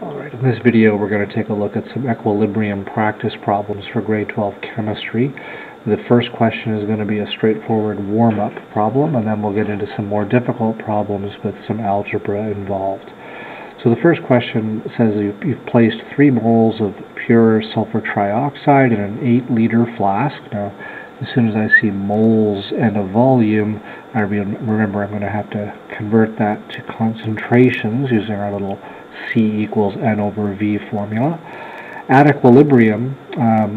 Alright, in this video we're going to take a look at some equilibrium practice problems for grade 12 chemistry. The first question is going to be a straightforward warm-up problem, and then we'll get into some more difficult problems with some algebra involved. So the first question says you've placed 3 moles of pure sulfur trioxide in an 8-liter flask. Now, as soon as I see moles and a volume, I remember I'm going to have to convert that to concentrations using our little C equals N over V formula. At equilibrium,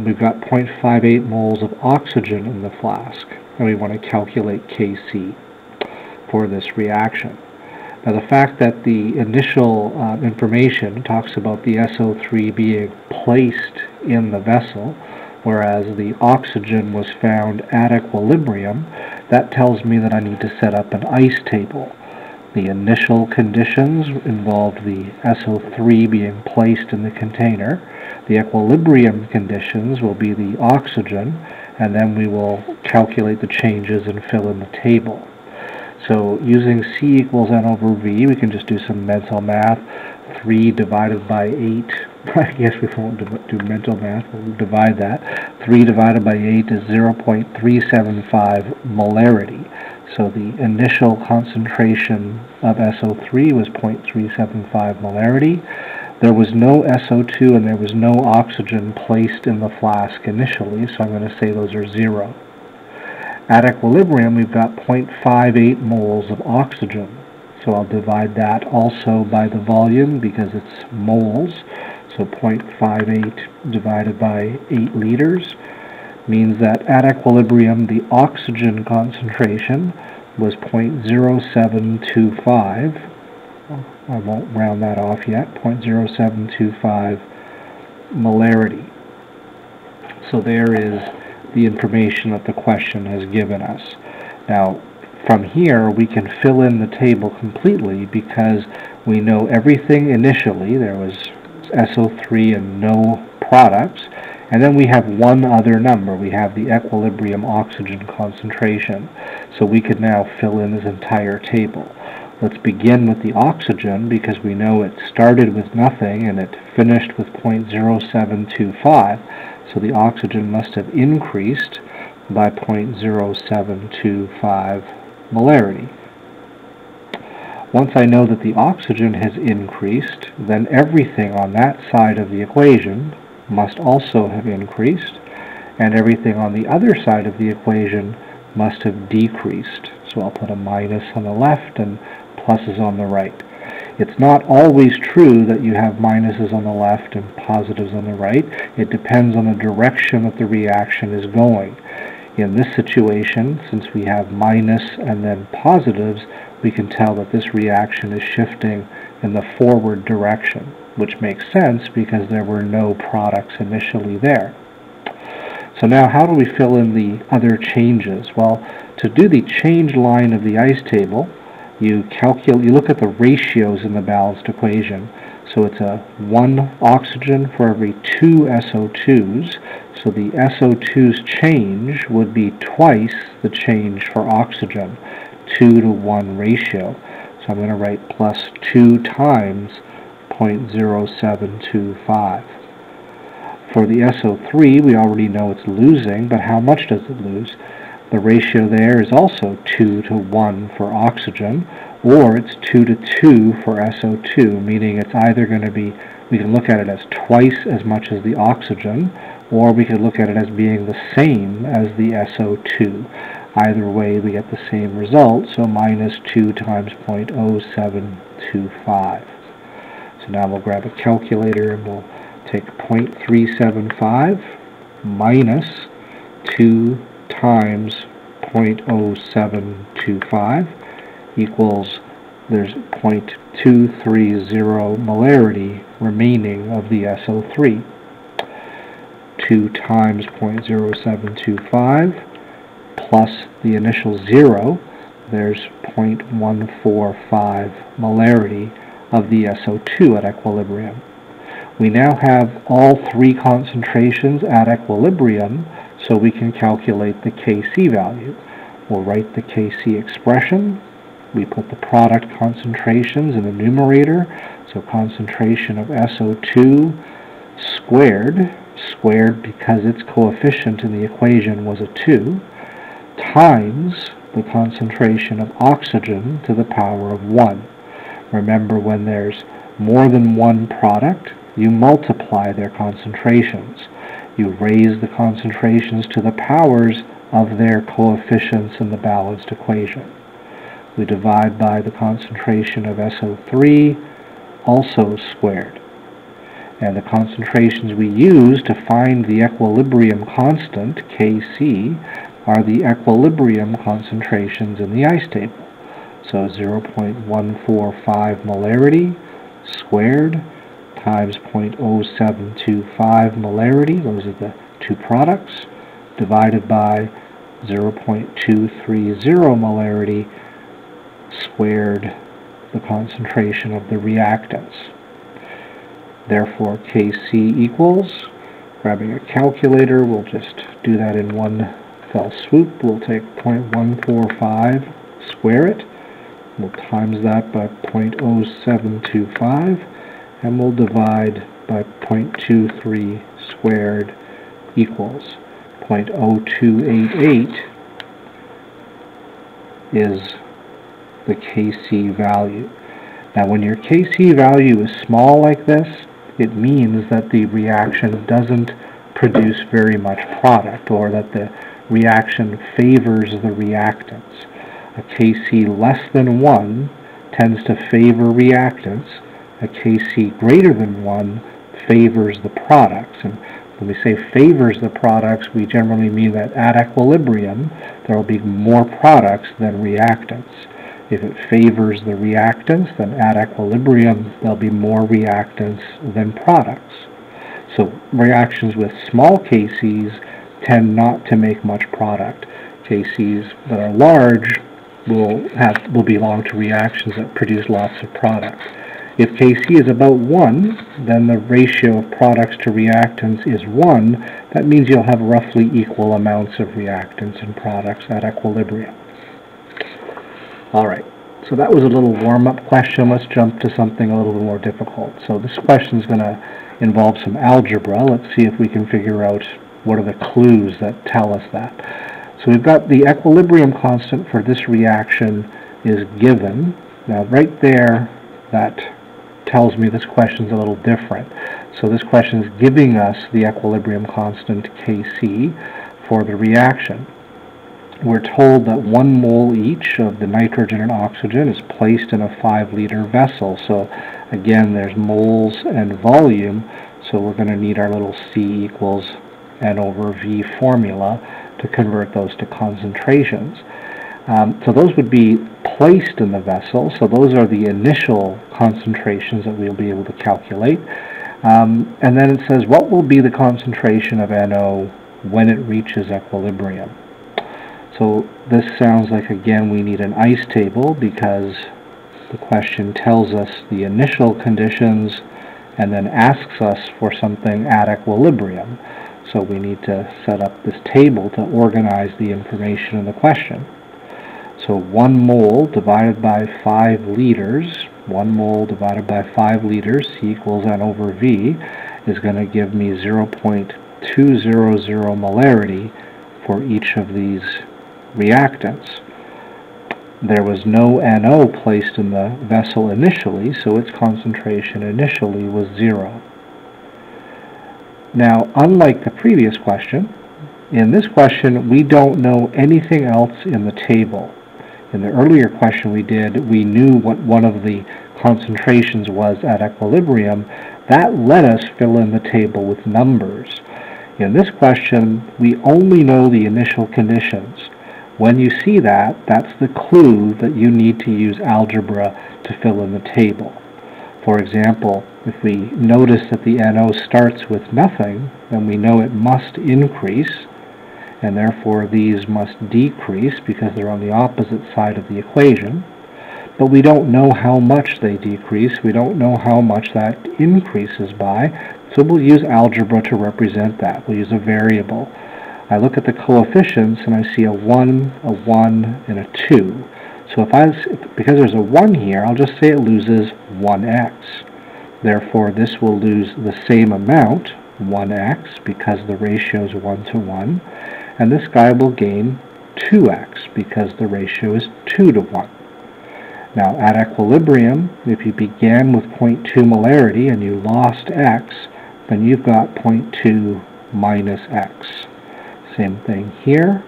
we've got 0.58 moles of oxygen in the flask, and we want to calculate Kc for this reaction. Now, the fact that the initial information talks about the SO3 being placed in the vessel, whereas the oxygen was found at equilibrium, that tells me that I need to set up an ice table. The initial conditions involved the SO3 being placed in the container. The equilibrium conditions will be the oxygen, and then we will calculate the changes and fill in the table. So using C equals N over V, we can just do some mental math. 3 divided by 8, I guess we won't do mental math, we'll divide that. 3 divided by 8 is 0.375 molarity. So the initial concentration of SO3 was 0.375 molarity. There was no SO2 and there was no oxygen placed in the flask initially, so I'm going to say those are 0. At equilibrium, we've got 0.58 moles of oxygen. So I'll divide that also by the volume because it's moles. So 0.58 divided by 8 liters means that at equilibrium the oxygen concentration was 0.0725. I won't round that off yet. 0.0725 molarity. So there is the information that the question has given us. Now, from here, we can fill in the table completely because we know everything initially. There was SO3 and no products. And then we have one other number. We have the equilibrium oxygen concentration. So we could now fill in this entire table. Let's begin with the oxygen because we know it started with nothing and it finished with 0.0725. So the oxygen must have increased by 0.0725 molarity. Once I know that the oxygen has increased, then everything on that side of the equation must also have increased, and everything on the other side of the equation must have decreased. So I'll put a minus on the left and pluses on the right. It's not always true that you have minuses on the left and positives on the right. It depends on the direction that the reaction is going. In this situation, since we have minus and then positives, we can tell that this reaction is shifting in the forward direction, which makes sense because there were no products initially there. So now how do we fill in the other changes? Well, to do the change line of the ice table, you look at the ratios in the balanced equation. So it's a 1 oxygen for every 2 SO2s. So the SO2's change would be twice the change for oxygen, 2 to 1 ratio. So I'm going to write plus 2 times 0.0725. For the SO3, we already know it's losing, but how much does it lose? The ratio there is also 2 to 1 for oxygen, or it's 2 to 2 for SO2, meaning it's either going to be, we can look at it as twice as much as the oxygen, or we could look at it as being the same as the SO2. Either way, we get the same result, so minus 2 times 0.0725. So now we'll grab a calculator and we'll take 0.375 minus 2 times 0.0725 equals, there's 0.230 molarity remaining of the SO3. 2 times 0.0725 plus the initial 0, there's 0.145 molarity of the SO2 at equilibrium. We now have all 3 concentrations at equilibrium, so we can calculate the Kc value. We'll write the Kc expression. We put the product concentrations in the numerator, So concentration of SO2 squared because its coefficient in the equation was a 2, times the concentration of oxygen to the power of 1. Remember, when there's more than one product, you multiply their concentrations. You raise the concentrations to the powers of their coefficients in the balanced equation. We divide by the concentration of SO3, also squared. And the concentrations we use to find the equilibrium constant, Kc, are the equilibrium concentrations in the ice table. So 0.145 molarity squared times 0.0725 molarity, those are the two products, divided by 0.230 molarity squared, the concentration of the reactants. Therefore, Kc equals, grabbing a calculator, we'll just do that in one fell swoop. We'll take 0.145, square it, we'll times that by 0.0725, and we'll divide by 0.23 squared equals 0.0288 is the Kc value. Now, when your Kc value is small like this, it means that the reaction doesn't produce very much product, or that the reaction favors the reactants. A Kc less than 1 tends to favor reactants. A Kc greater than 1 favors the products. And when we say favors the products, we generally mean that at equilibrium there will be more products than reactants. If it favors the reactants, then at equilibrium there'll be more reactants than products. So reactions with small Kcs tend not to make much product. Kcs that are large will belong to reactions that produce lots of products. If Kc is about 1, then the ratio of products to reactants is 1. That means you'll have roughly equal amounts of reactants and products at equilibrium. Alright, so that was a little warm-up question. Let's jump to something a little bit more difficult. So this question is going to involve some algebra. Let's see if we can figure out what are the clues that tell us that. So we've got the equilibrium constant for this reaction is given. Now right there, that tells me this question is a little different. So this question is giving us the equilibrium constant Kc for the reaction. We're told that 1 mole each of the nitrogen and oxygen is placed in a 5-liter vessel. So again, there's moles and volume, so we're going to need our little C equals N over V formula to convert those to concentrations. So those would be placed in the vessel, so those are the initial concentrations that we'll be able to calculate. And then it says, what will be the concentration of NO when it reaches equilibrium? So this sounds like, again, we need an ice table, because the question tells us the initial conditions and then asks us for something at equilibrium. So we need to set up this table to organize the information in the question. So 1 mole divided by 5 liters, 1 mole divided by 5 liters, C equals N over V, is going to give me 0.200 molarity for each of these reactants. There was no NO placed in the vessel initially, so its concentration initially was 0. Now, unlike the previous question, in this question we don't know anything else in the table. In the earlier question we knew what one of the concentrations was at equilibrium. That let us fill in the table with numbers. In this question, we only know the initial conditions. When you see that, that's the clue that you need to use algebra to fill in the table. For example, if we notice that the NO starts with nothing, then we know it must increase, and therefore these must decrease because they're on the opposite side of the equation. But we don't know how much they decrease. We don't know how much that increases by, so we'll use algebra to represent that. We'll use a variable. I look at the coefficients and I see a 1, a 1, and a 2. So because there's a 1 here, I'll just say it loses 1x. Therefore, this will lose the same amount, 1x, because the ratio is 1 to 1. And this guy will gain 2x, because the ratio is 2 to 1. Now, at equilibrium, if you began with 0.2 molarity and you lost x, then you've got 0.2 minus x. Same thing here.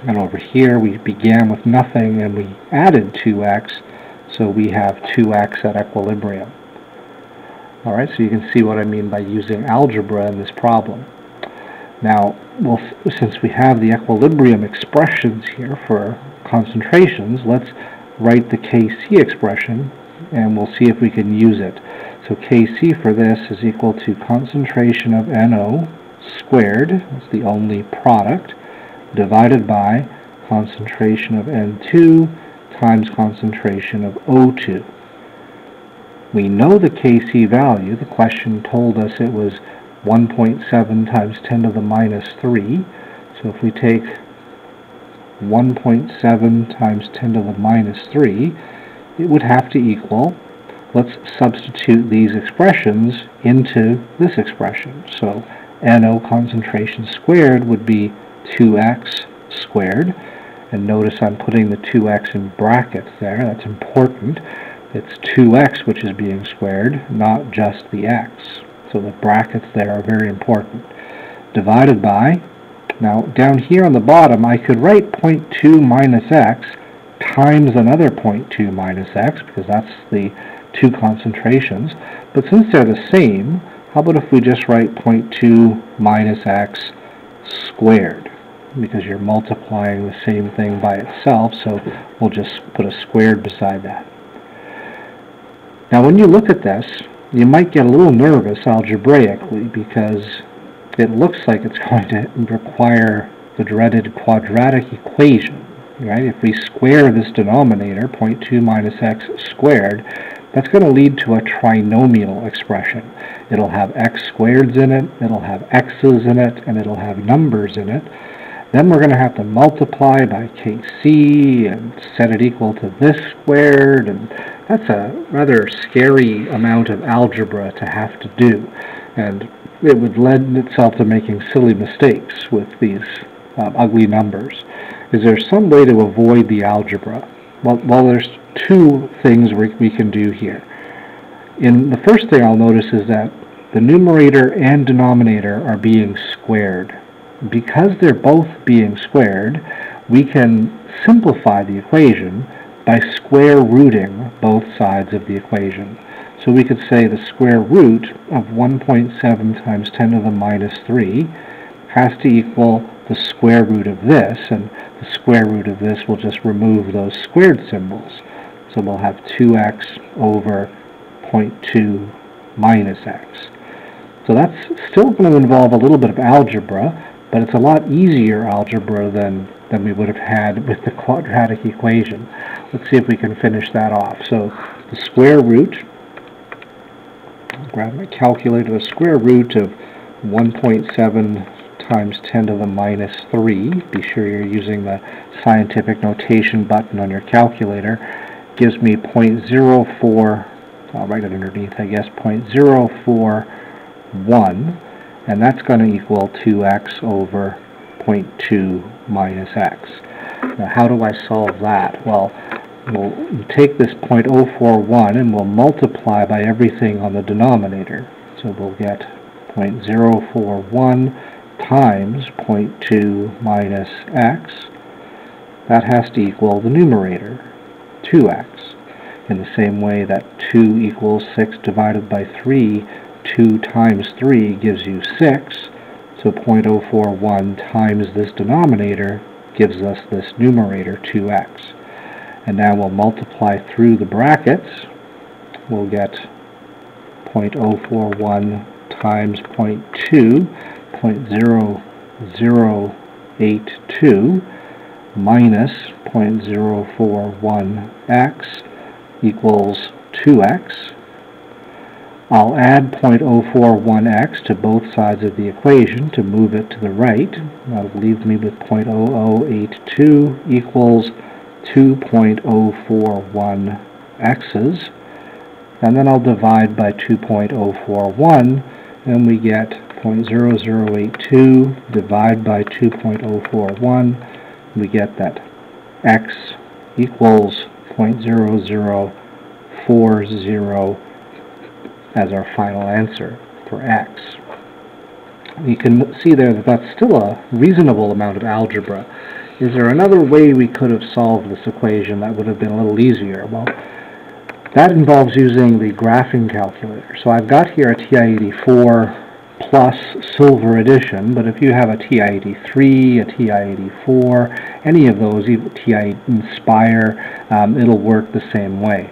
And over here, we began with nothing and we added 2x, so we have 2x at equilibrium. Alright, so you can see what I mean by using algebra in this problem. Now, since we have the equilibrium expressions here for concentrations, let's write the Kc expression and we'll see if we can use it. So Kc for this is equal to concentration of NO squared, that's the only product, divided by concentration of N2 times concentration of O2. We know the Kc value. The question told us it was 1.7 times 10 to the minus 3. So if we take 1.7 times 10 to the minus 3, it would have to equal, let's substitute these expressions into this expression. So NO concentration squared would be 2x squared. And notice I'm putting the 2x in brackets there. That's important. It's 2x which is being squared, not just the x. So the brackets there are very important. Divided by, now down here on the bottom I could write 0.2 minus x times another 0.2 minus x, because that's the two concentrations. But since they're the same, how about if we just write 0.2 minus x squared? Because you're multiplying the same thing by itself, so we'll just put a squared beside that. Now when you look at this, you might get a little nervous algebraically because it looks like it's going to require the dreaded quadratic equation, right? If we square this denominator, 0.2 minus x squared, that's going to lead to a trinomial expression. It'll have x squareds in it, it'll have x's in it, and it'll have numbers in it. Then we're going to have to multiply by Kc and set it equal to this squared, and that's a rather scary amount of algebra to have to do. And it would lend itself to making silly mistakes with these ugly numbers. Is there some way to avoid the algebra? Well, there's two things we can do here. The first thing I'll notice is that the numerator and denominator are being squared. Because they're both being squared, we can simplify the equation by square rooting both sides of the equation. So we could say the square root of 1.7 times 10 to the minus 3 has to equal the square root of this, and the square root of this will just remove those squared symbols. So we'll have 2x over 0.2 minus x. So that's still going to involve a little bit of algebra, but it's a lot easier algebra than we would have had with the quadratic equation. Let's see if we can finish that off. So the square root, I'll grab my calculator, the square root of 1.7 times 10 to the minus 3, be sure you're using the scientific notation button on your calculator, gives me 0.04, I'll write it underneath, I guess, 0.041. And that's going to equal 2x over 0.2 minus x. Now, how do I solve that? Well, we'll take this 0.041 and we'll multiply by everything on the denominator. So we'll get 0.041 times 0.2 minus x. That has to equal the numerator, 2x. In the same way that 2 equals 6 divided by 3, 2 times 3 gives you 6, so 0.041 times this denominator gives us this numerator, 2x. And now we'll multiply through the brackets. We'll get 0.041 times 0.2, 0.0082, minus 0.041x equals 2x. I'll add 0.041x to both sides of the equation to move it to the right. That'll leave me with 0.0082 equals 2.041x's. and then I'll divide by 2.041, and we get 0.0082, divide by 2.041, we get that x equals 0.0040 as our final answer for x. You can see there that that's still a reasonable amount of algebra. Is there another way we could have solved this equation that would have been a little easier? Well, that involves using the graphing calculator. So I've got here a TI-84 plus silver edition, but if you have a TI-83, a TI-84, any of those, even TI-Inspire, it'll work the same way.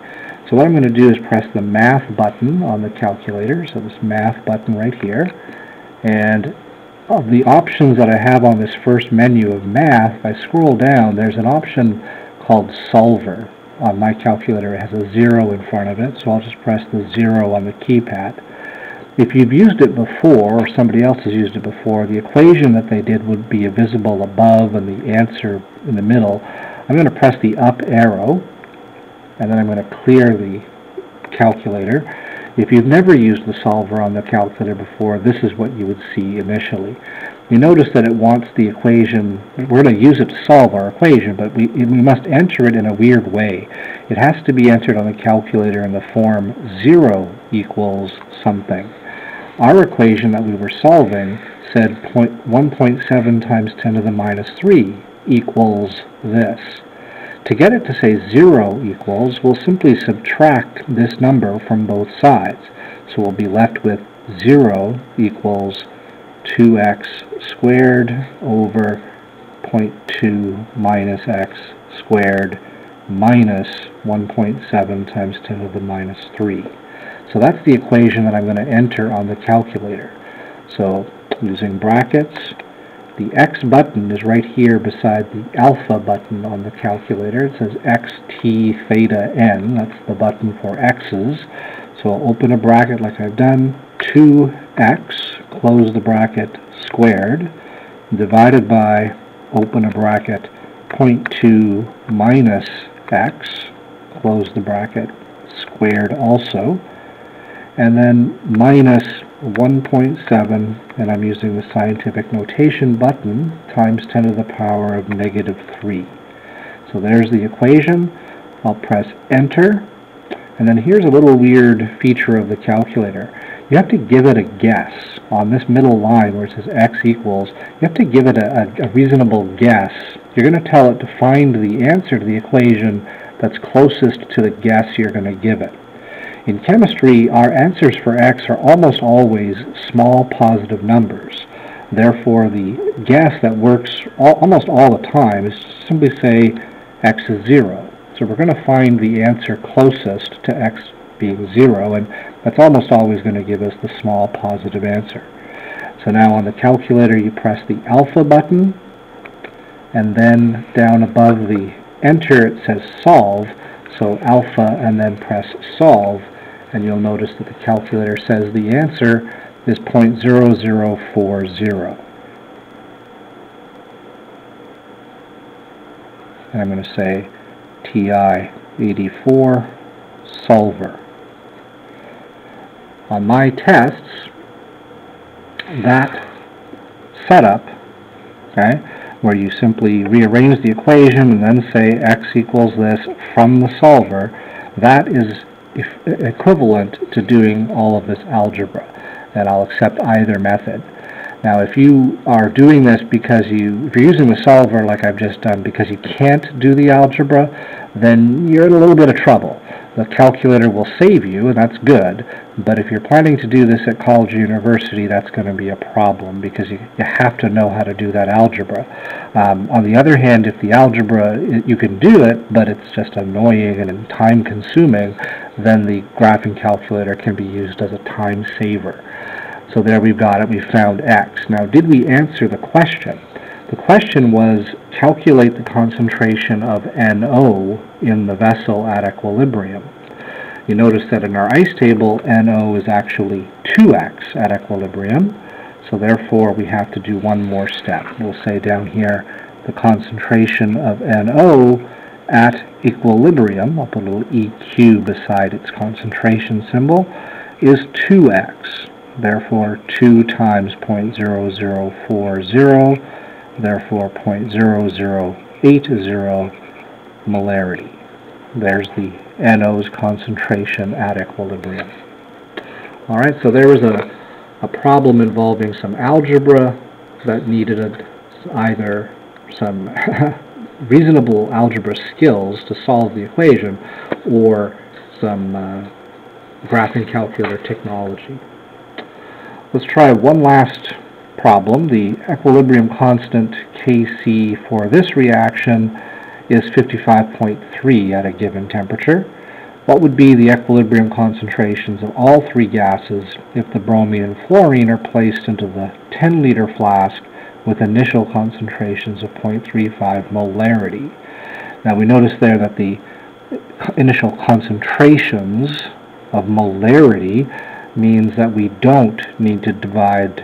So what I'm going to do is press the math button on the calculator, so this math button right here, and of the options that I have on this first menu of math, if I scroll down, there's an option called solver. On my calculator it has a 0 in front of it, so I'll just press the 0 on the keypad. If you've used it before, or somebody else has used it before, the equation that they did would be visible above and the answer in the middle. I'm going to press the up arrow, and then I'm going to clear the calculator. If you've never used the solver on the calculator before, this is what you would see initially. You notice that it wants the equation. We're going to use it to solve our equation, but we must enter it in a weird way. It has to be entered on the calculator in the form 0 equals something. Our equation that we were solving said 1.7 times 10 to the minus 3 equals this. To get it to say 0 equals, we'll simply subtract this number from both sides. So we'll be left with 0 equals 2x squared over 0.2 minus x squared minus 1.7 times 10 to the minus 3. So that's the equation that I'm going to enter on the calculator. So using brackets, the X button is right here beside the alpha button on the calculator. It says xt theta n. That's the button for x's. So I'll open a bracket like I've done. 2x, close the bracket, squared, divided by, open a bracket, 0.2 minus x, close the bracket, squared also, and then minus 1.7, and I'm using the scientific notation button, times 10 to the power of negative 3. So there's the equation. I'll press enter, and then here's a little weird feature of the calculator. You have to give it a guess. On this middle line where it says x equals, you have to give it a reasonable guess. You're going to tell it to find the answer to the equation that's closest to the guess you're going to give it. In chemistry, our answers for x are almost always small positive numbers. Therefore, the guess that works almost all the time is simply say x is 0. So we're going to find the answer closest to x being 0, and that's almost always going to give us the small positive answer. So now on the calculator you press the alpha button, and then down above the enter it says solve, so alpha and then press solve, and you'll notice that the calculator says the answer is 0.0040. And I'm going to say TI-84 solver. On my tests, that setup, okay, where you simply rearrange the equation and then say x equals this from the solver, that is equivalent to doing all of this algebra, and I'll accept either method. Now if you are doing this because if you're using the solver like I've just done because you can't do the algebra, then you're in a little bit of trouble. The calculator will save you, and that's good, but if you're planning to do this at college or university, that's going to be a problem because you have to know how to do that algebra. On the other hand, if the algebra, you can do it, but it's just annoying and time-consuming, then the graphing calculator can be used as a time saver. So there we've got it. We found x. Now, did we answer the question? The question was, calculate the concentration of NO in the vessel at equilibrium. You notice that in our ice table, NO is actually 2x at equilibrium, so therefore we have to do one more step. We'll say down here, the concentration of NO at equilibrium, I'll put a little EQ beside its concentration symbol, is 2x. Therefore, 2 times 0.0040, therefore 0.0080 molarity. There's the NO's concentration at equilibrium. Alright, so there was a problem involving some algebra that needed either some reasonable algebra skills to solve the equation or some graphing calculator technology. Let's try one last problem. The equilibrium constant Kc for this reaction is 55.3 at a given temperature. What would be the equilibrium concentrations of all three gases if the bromine and fluorine are placed into the 10-liter flask with initial concentrations of 0.35 molarity? Now we notice there that the initial concentrations of molarity means that we don't need to divide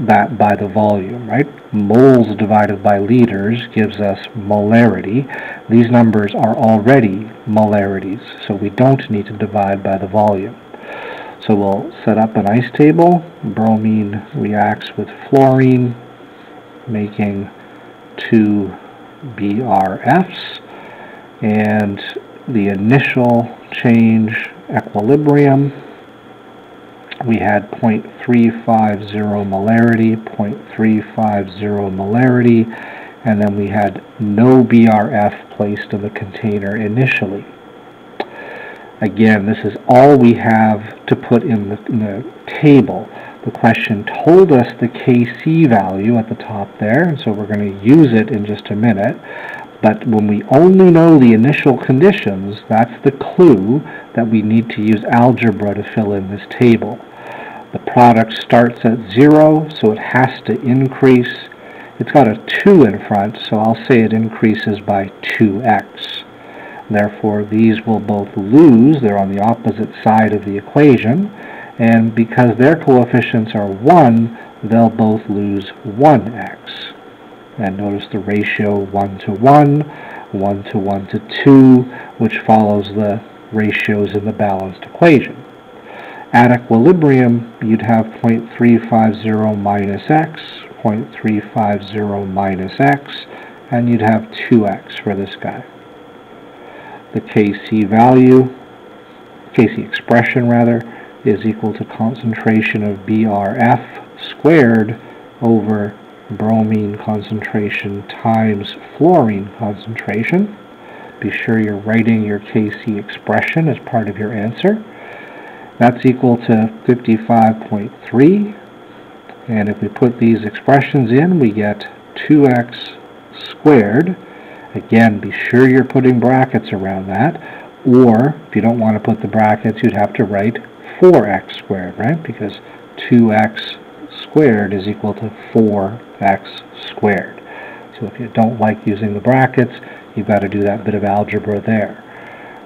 that by the volume, right? Moles divided by liters gives us molarity. These numbers are already molarities, so we don't need to divide by the volume. So we'll set up an ice table. Bromine reacts with fluorine, making 2 BRFs, and the initial change equilibrium, we had 0.350 molarity, 0.350 molarity, and then we had no BRF placed in the container initially. Again, this is all we have to put in the table. The question told us the Kc value at the top there, and so we're going to use it in just a minute. But when we only know the initial conditions, that's the clue that we need to use algebra to fill in this table. The product starts at 0, so it has to increase. It's got a 2 in front, so I'll say it increases by 2x. Therefore, these will both lose. They're on the opposite side of the equation. And because their coefficients are 1, they'll both lose 1x. And notice the ratio 1 to 1, 1 to 1 to 2, which follows the ratios in the balanced equation. At equilibrium, you'd have 0.350 minus x, 0.350 minus x, and you'd have 2x for this guy. The Kc value, Kc expression rather, is equal to concentration of BRF squared over bromine concentration times fluorine concentration. Be sure you're writing your Kc expression as part of your answer. That's equal to 55.3, and if we put these expressions in, we get 2x squared. Again, be sure you're putting brackets around that, or if you don't want to put the brackets, you'd have to write 4x squared, right? Because 2x squared is equal to 4x squared. So if you don't like using the brackets, you've got to do that bit of algebra there.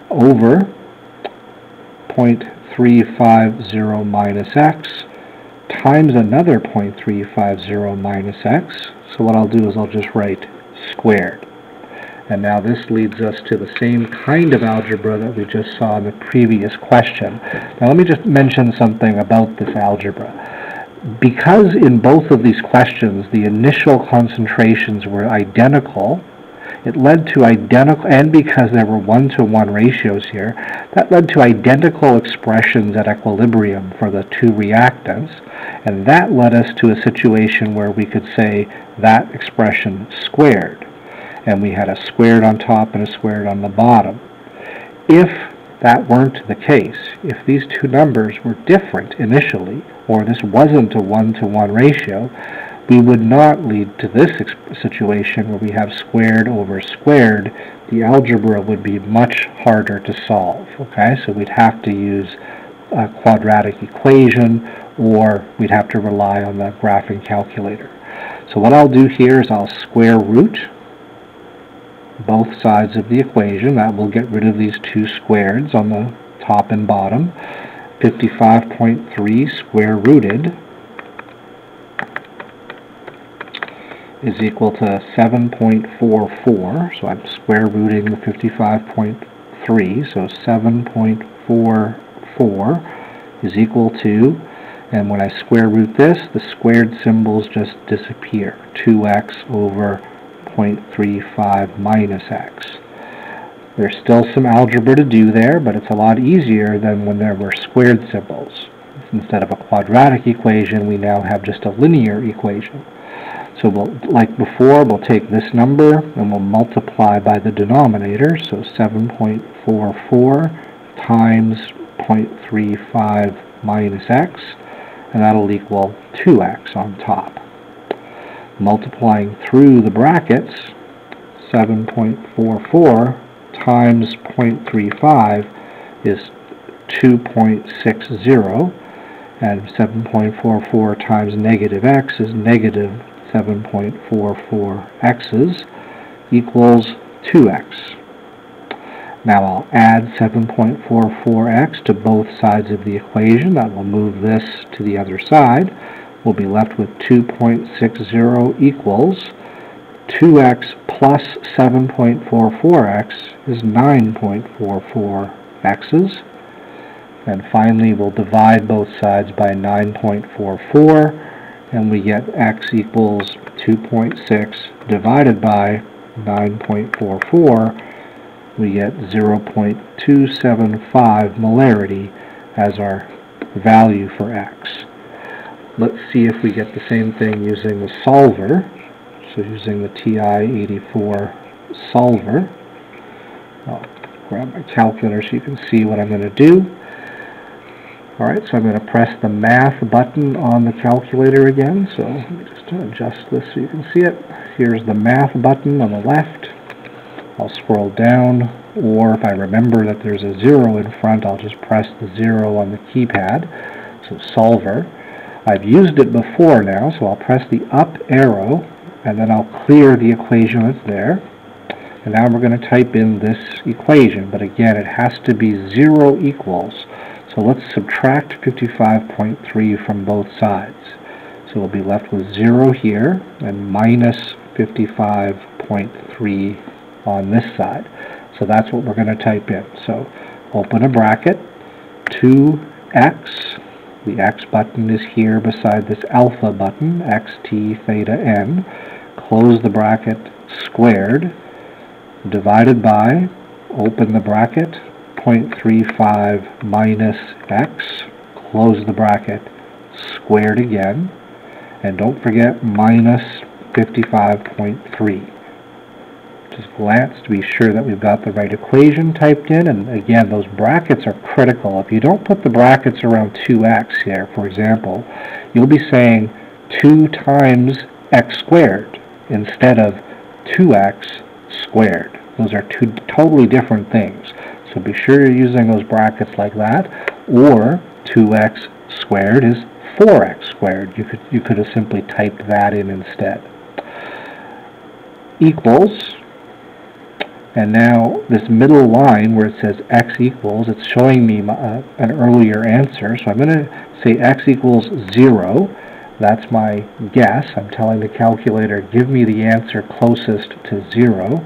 Over 0.350 minus x times another 0.350 minus x. So what I'll do is I'll just write squared. And now this leads us to the same kind of algebra that we just saw in the previous question. Now let me just mention something about this algebra. Because in both of these questions the initial concentrations were identical, it led to identical, and because there were 1-to-1 ratios here, that led to identical expressions at equilibrium for the two reactants, and that led us to a situation where we could say that expression squared. And we had a squared on top and a squared on the bottom. If that weren't the case, if these two numbers were different initially, or this wasn't a 1-to-1 ratio, we would not lead to this situation where we have squared over squared. The algebra would be much harder to solve. Okay, so we'd have to use a quadratic equation, or we'd have to rely on the graphing calculator. So what I'll do here is I'll square root both sides of the equation. That will get rid of these two squareds on the top and bottom. 55.3 square rooted is equal to 7.44, so I'm square rooting the 55.3, so 7.44 is equal to, and when I square root this, the squared symbols just disappear, 2x over 0.35 minus x. There's still some algebra to do there, but it's a lot easier than when there were squared symbols. Instead of a quadratic equation, we now have just a linear equation. So like before, we'll take this number and we'll multiply by the denominator, so 7.44 times 0.35 minus x, and that'll equal 2x on top. Multiplying through the brackets, 7.44 times 0.35 is 2.60, and 7.44 times negative x is negative 7.44 x's equals 2x. Now I'll add 7.44x to both sides of the equation. That will move this to the other side. We'll be left with 2.60 equals 2x plus 7.44x is 9.44 x's. And finally we'll divide both sides by 9.44, and we get x equals 2.6 divided by 9.44. We get 0.275 molarity as our value for x. Let's see if we get the same thing using the solver. So using the TI-84 solver, I'll grab my calculator so you can see what I'm going to do. Alright, so I'm going to press the math button on the calculator again. So let me just adjust this so you can see it. Here's the math button on the left. I'll scroll down, or if I remember that there's a 0 in front, I'll just press the 0 on the keypad. So solver. I've used it before now, so I'll press the up arrow, and then I'll clear the equation that's there. And now we're going to type in this equation, but again, it has to be 0 equals. So let's subtract 55.3 from both sides. So we'll be left with 0 here, and minus 55.3 on this side. So that's what we're going to type in. So open a bracket, 2x, the x button is here beside this alpha button, xt theta n, close the bracket, squared, divided by, open the bracket, 0.35 minus x, close the bracket, squared again, and don't forget minus 55.3. Just glance to be sure that we've got the right equation typed in, and again, those brackets are critical. If you don't put the brackets around 2x here, for example, you'll be saying 2 times x squared instead of 2x squared. Those are two totally different things. So be sure you're using those brackets like that, or 2x squared is 4x squared. You could have simply typed that in instead. Equals, and now this middle line where it says x equals, it's showing me an earlier answer, so I'm going to say x equals 0. That's my guess. I'm telling the calculator, give me the answer closest to 0.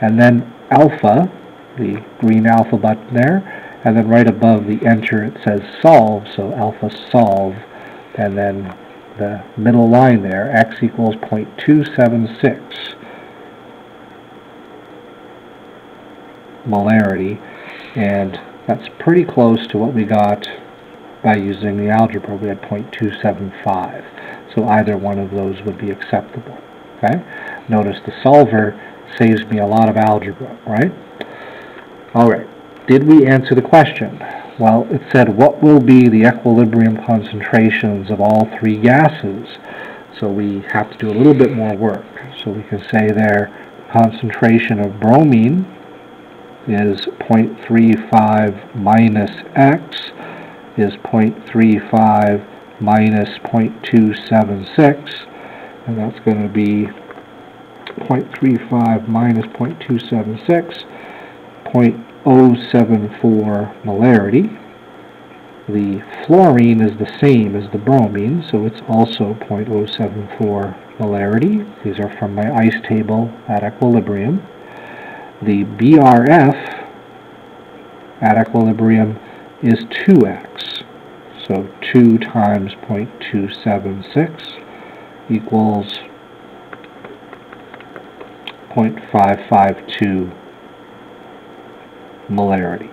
And then alpha, the green alpha button there, and then right above the enter it says solve, so alpha solve, and then the middle line there, x equals 0.276 molarity, and that's pretty close to what we got by using the algebra. We had 0.275, so either one of those would be acceptable. Okay? Notice the solver saves me a lot of algebra, right? Alright, did we answer the question? Well, it said what will be the equilibrium concentrations of all three gases? So we have to do a little bit more work. So we can say there concentration of bromine is 0.35 minus x is 0.35 minus 0.276, and that's going to be 0.35 minus 0.276, 0.074 molarity. The fluorine is the same as the bromine, so it's also 0.074 molarity. These are from my ice table at equilibrium. The BRF at equilibrium is 2x. So 2 times 0.276 equals 0.552 molarity.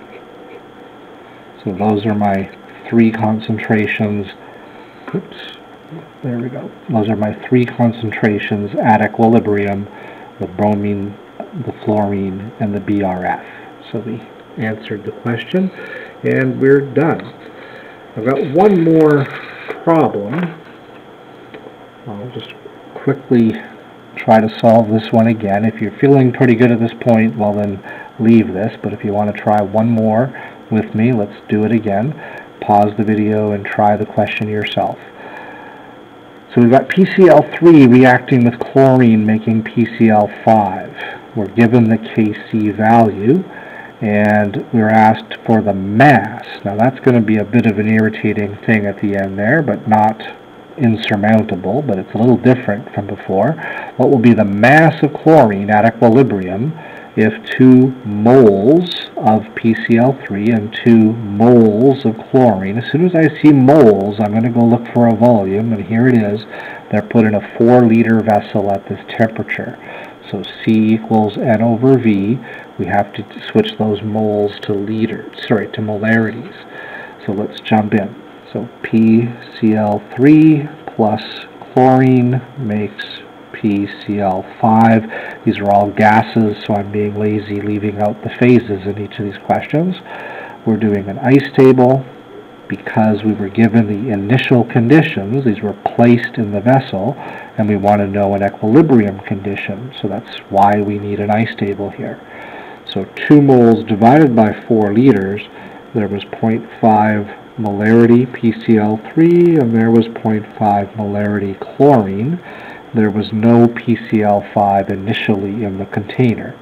So those are my three concentrations. Oops, there we go. Those are my three concentrations at equilibrium: the bromine, the fluorine, and the BRF. So we answered the question, and we're done. I've got one more problem. I'll just quickly try to solve this one again. If you're feeling pretty good at this point, well then leave this, but if you want to try one more with me, let's do it again. Pause the video and try the question yourself. So we've got PCl3 reacting with chlorine making PCl5. We're given the Kc value, and we're asked for the mass. Now that's going to be a bit of an irritating thing at the end there, but not insurmountable, but it's a little different from before. What will be the mass of chlorine at equilibrium if 2 moles of PCl3 and 2 moles of chlorine? As soon as I see moles, I'm going to go look for a volume, and here it is. They're put in a 4-liter vessel at this temperature. So C equals N over V. We have to switch those moles to to molarities. So let's jump in. So PCl3 plus chlorine makes PCl5. These are all gases, so I'm being lazy leaving out the phases in each of these questions. We're doing an ice table because we were given the initial conditions. These were placed in the vessel, and we want to know an equilibrium condition, so that's why we need an ice table here. So 2 moles divided by 4 liters, there was 0.5 molarity PCl3, and there was 0.5 molarity chlorine. There was no PCl5 initially in the container.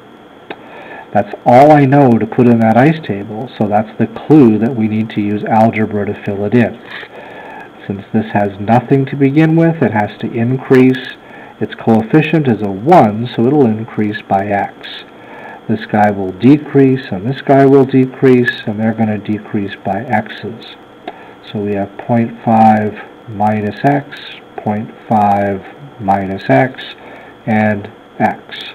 That's all I know to put in that ice table, so that's the clue that we need to use algebra to fill it in. Since this has nothing to begin with, it has to increase. Its coefficient is a 1, so it'll increase by x. This guy will decrease, and this guy will decrease, and they're going to decrease by x's. So we have 0.5 minus x, 0.5 minus x, and x.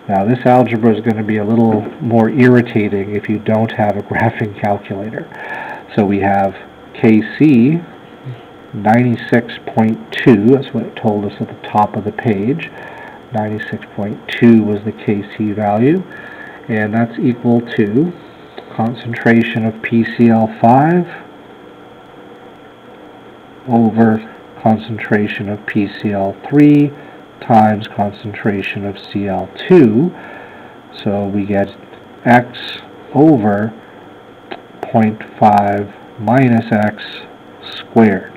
Now this algebra is going to be a little more irritating if you don't have a graphing calculator. So we have Kc 96.2, that's what it told us at the top of the page. 96.2 was the Kc value, and that's equal to concentration of PCl5 over concentration of PCl3 times concentration of Cl2. So we get x over 0.5 minus x squared.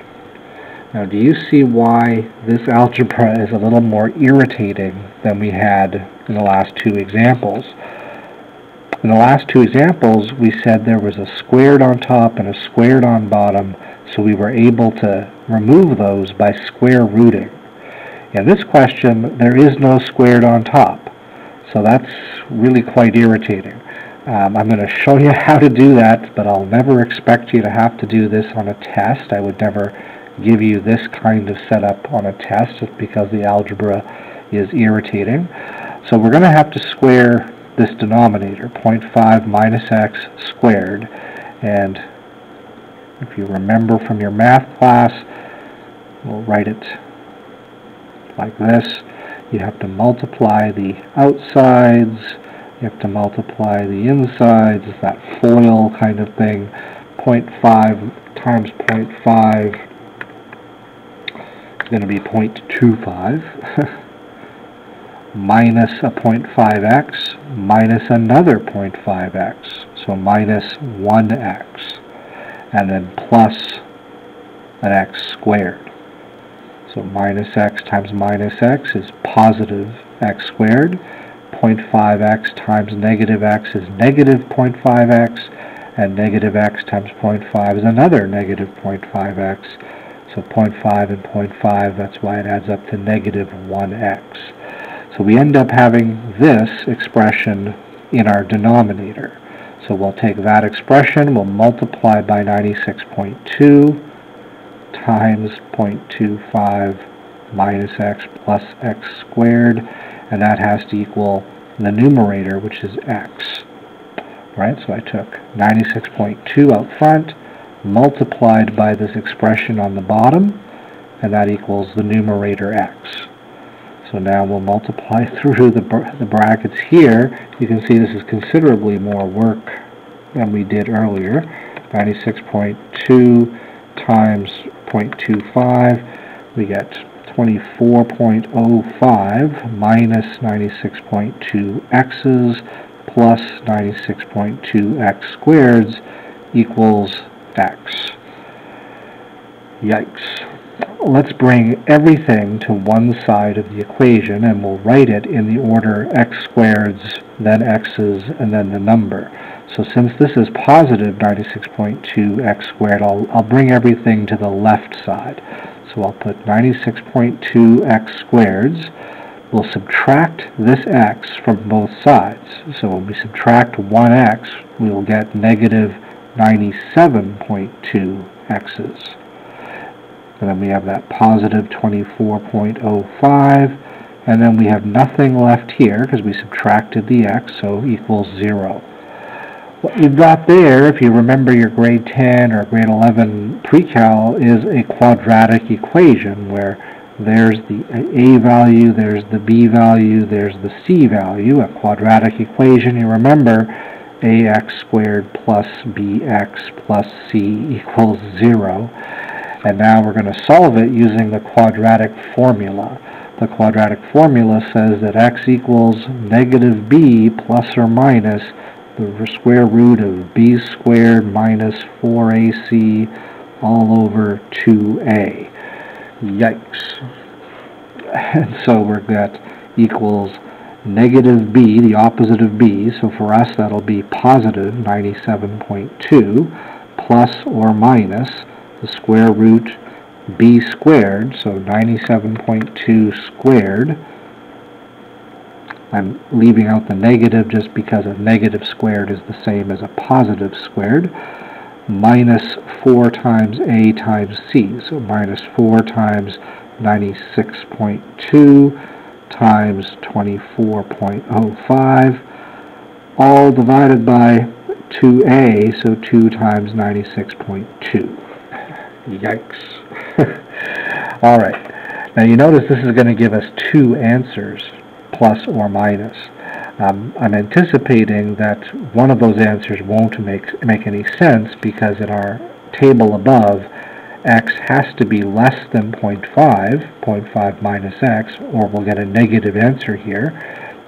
Now, do you see why this algebra is a little more irritating than we had in the last 2 examples? In the last 2 examples, we said there was a squared on top and a squared on bottom, so we were able to remove those by square rooting. In this question, there is no squared on top, so that's really quite irritating. I'm going to show you how to do that, but I'll never expect you to have to do this on a test. I would never give you this kind of setup on a test just because the algebra is irritating. So we're going to have to square this denominator, 0.5 minus x squared, and if you remember from your math class, we'll write it like this. You have to multiply the outsides, you have to multiply the insides. It's that FOIL kind of thing. 0.5 times 0.5 is going to be 0.25 minus a 0.5x minus another 0.5x, so minus 1x, and then plus an x squared. So minus x times minus x is positive x squared. 0.5x times negative x is negative 0.5x. and negative x times 0.5 is another negative 0.5x. So 0.5 and 0.5, that's why it adds up to negative 1x. So we end up having this expression in our denominator. So we'll take that expression, we'll multiply by 96.2 times 0.25 minus x plus x squared, and that has to equal the numerator, which is x. Right, so I took 96.2 out front, multiplied by this expression on the bottom, and that equals the numerator x. So now we'll multiply through the brackets here. You can see this is considerably more work than we did earlier. 96.2 times 0.25, we get 24.05 minus 96.2 x's plus 96.2 x squareds equals x. Yikes. Let's bring everything to one side of the equation, and we'll write it in the order x squareds, then x's, and then the number. So since this is positive 96.2 x squared, I'll bring everything to the left side. So I'll put 96.2 x squareds. We'll subtract this x from both sides. So when we subtract 1x, we will get negative 97.2 x's. And then we have that positive 24.05, and then we have nothing left here because we subtracted the x, so equals 0. What you've got there, if you remember your grade 10 or grade 11 pre-cal, is a quadratic equation where there's the a value, there's the b value, there's the c value. A quadratic equation, you remember, ax squared plus bx plus c equals 0. And now we're going to solve it using the quadratic formula. The quadratic formula says that x equals negative b plus or minus the square root of b squared minus 4ac all over 2a. Yikes. And so we've got equals negative b, the opposite of b, so for us that'll be positive 97.2 plus or minus the square root b squared, so 97.2 squared. I'm leaving out the negative just because a negative squared is the same as a positive squared, minus 4 times a times c, so minus 4 times 96.2 times 24.05, all divided by 2a, so 2 times 96.2. Yikes. Alright, now you notice this is going to give us two answers, plus or minus. I'm anticipating that one of those answers won't make any sense because in our table above, x has to be less than 0.5 minus x, or we'll get a negative answer here,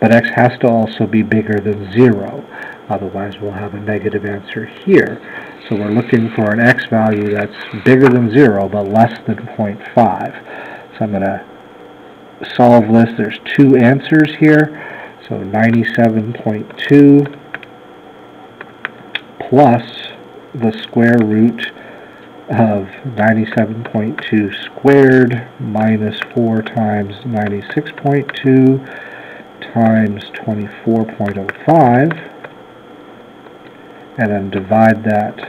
but x has to also be bigger than 0. Otherwise, we'll have a negative answer here. So we're looking for an x value that's bigger than 0, but less than 0.5. So I'm going to solve this. There's two answers here. So 97.2 plus the square root of 97.2 squared minus 4 times 96.2 times 24.05, and then divide that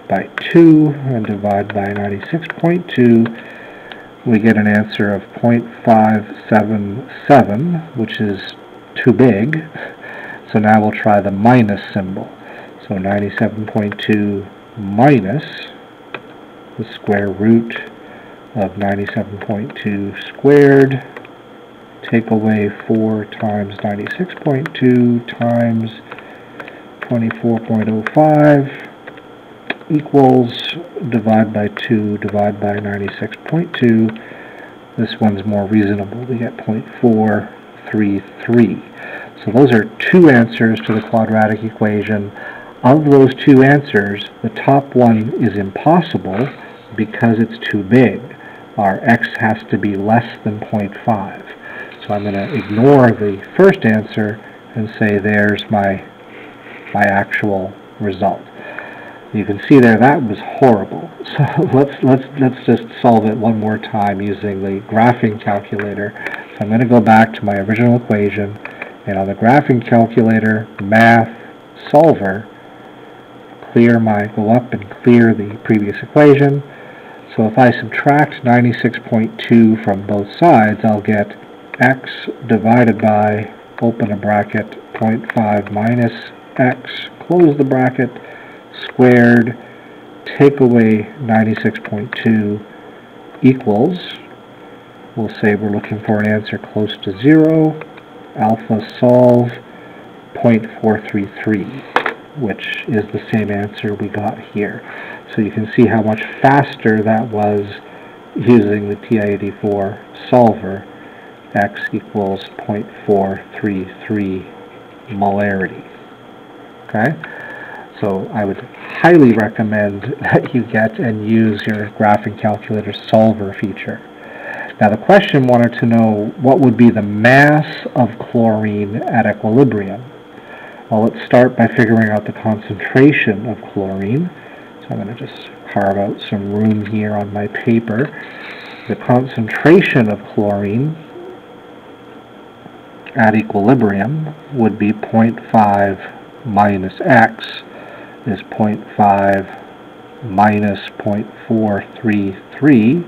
by 2 and divide by 96.2, we get an answer of 0.577, which is too big. So now we'll try the minus symbol. So 97.2 minus the square root of 97.2 squared, take away 4 times 96.2 times 24.05 equals, divide by 2, divide by 96.2. This one's more reasonable. We get 0.433. So those are two answers to the quadratic equation. Of those two answers, the top one is impossible because it's too big. Our x has to be less than 0.5. So I'm going to ignore the first answer and say there's my actual result. You can see there that was horrible. So let's just solve it one more time using the graphing calculator. So I'm going to go back to my original equation, and on the graphing calculator, math solver, go up and clear the previous equation. So if I subtract 96.2 from both sides, I'll get x divided by, open a bracket, 0.5 minus x, close the bracket, squared, take away 96.2 equals, we'll say we're looking for an answer close to 0, alpha solve 0.433, which is the same answer we got here. So you can see how much faster that was using the TI-84 solver. X equals 0.433 molarity. Okay? So I would highly recommend that you get and use your graphing calculator solver feature. Now the question wanted to know what would be the mass of chlorine at equilibrium. Well, let's start by figuring out the concentration of chlorine. So I'm going to just carve out some room here on my paper. The concentration of chlorine at equilibrium would be 0.5 minus x is 0.5 minus 0.433.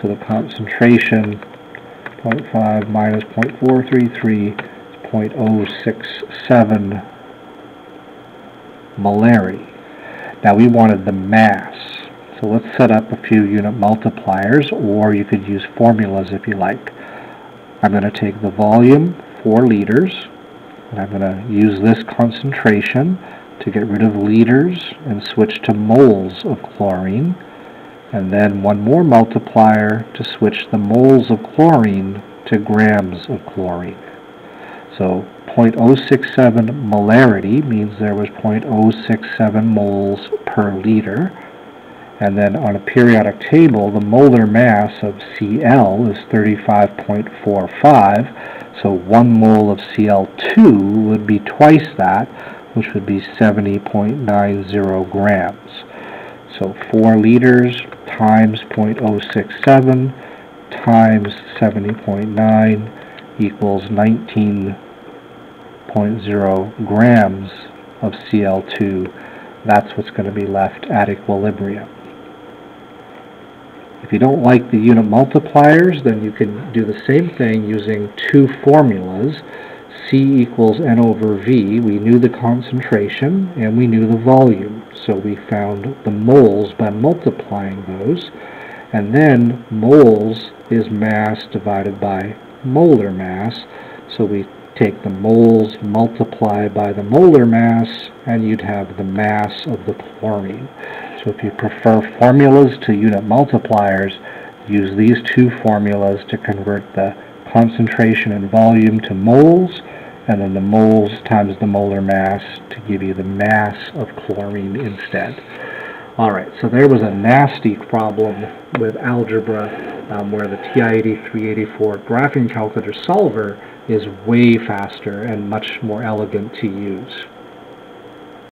So the concentration 0.5 minus 0.433 is 0.067 molarity. Now we wanted the mass. So let's set up a few unit multipliers, or you could use formulas if you like. I'm going to take the volume, 4 liters, and I'm going to use this concentration to get rid of liters and switch to moles of chlorine, and then one more multiplier to switch the moles of chlorine to grams of chlorine. So 0.067 molarity means there was 0.067 moles per liter, and then on a periodic table the molar mass of Cl is 35.45, so 1 mole of Cl2 would be twice that, which would be 70.90 grams. So 4 liters times 0.067 times 70.9 equals 19.0 grams of Cl2. That's what's going to be left at equilibrium. If you don't like the unit multipliers, then you can do the same thing using 2 formulas. C equals N over V. We knew the concentration and we knew the volume, so we found the moles by multiplying those. And then moles is mass divided by molar mass, so we take the moles, multiply by the molar mass, and you'd have the mass of the chlorine. So if you prefer formulas to unit multipliers, use these 2 formulas to convert the concentration and volume to moles, and then the moles times the molar mass to give you the mass of chlorine instead. Alright, so there was a nasty problem with algebra where the TI-83-84 graphing calculator solver is way faster and much more elegant to use.